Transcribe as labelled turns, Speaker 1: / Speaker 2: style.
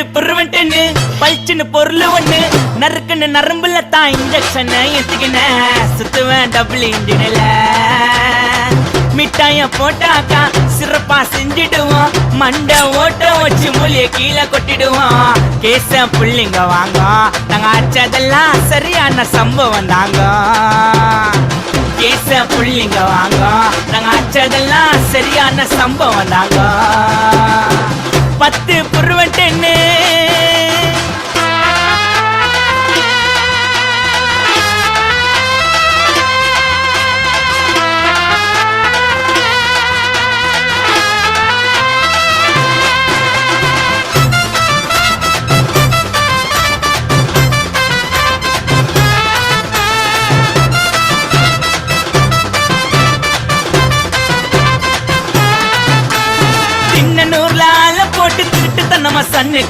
Speaker 1: புருவன்ட்டு பல்ச்சுன்னு பொருள் ஒண்ணு நறுக்குன்னு நரம்புல தான் இன்ஜெக்ஷன் எத்துக்கின சுத்துவேன் டபுள் இன்ஜினில் மிட்டாய போட்டாக்கா சிறப்பா செஞ்சிடுவோம் மண்டை ஓட்ட வச்சு மூலிய கீழே கொட்டிடுவோம் கேச புள்ளிங்க வாங்க நாங்க ஆச்சதெல்லாம் சரியான சம்பவம் தாங்க கேச புள்ளிங்க வாங்க நாங்க ஆச்சதெல்லாம் சரியான சம்பவம் தாங்க 10 புருவன்ட்டு போட்டு திருட்டு நம்ம சன்னுக்கு